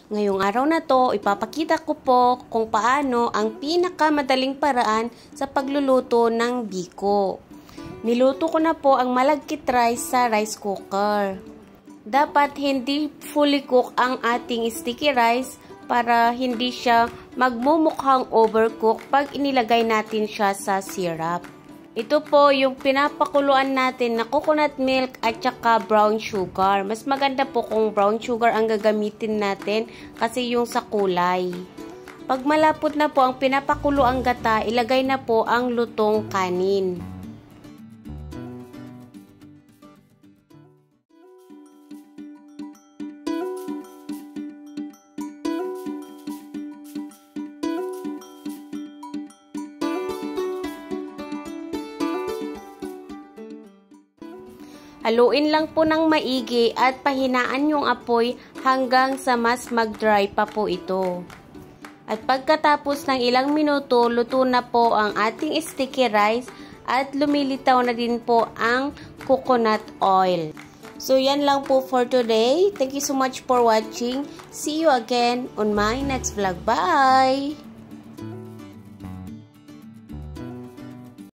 Ngayong araw na to, ipapakita ko po kung paano ang pinakamadaling paraan sa pagluluto ng biko. Niluto ko na po ang malagkit rice sa rice cooker. Dapat hindi fully cook ang ating sticky rice para hindi siya magmumukhang overcook pag inilagay natin siya sa syrup. Ito po yung pinapakuluan natin na coconut milk at saka brown sugar. Mas maganda po kung brown sugar ang gagamitin natin kasi yung sa kulay. Pag malapot na po ang pinapakuluang gata, ilagay na po ang lutong kanin. Haluin lang po ng maigi at pahinaan yung apoy hanggang sa mas mag-dry pa po ito. At pagkatapos ng ilang minuto, luto na po ang ating sticky rice at lumilitaw na din po ang coconut oil. So yan lang po for today. Thank you so much for watching. See you again on my next vlog. Bye!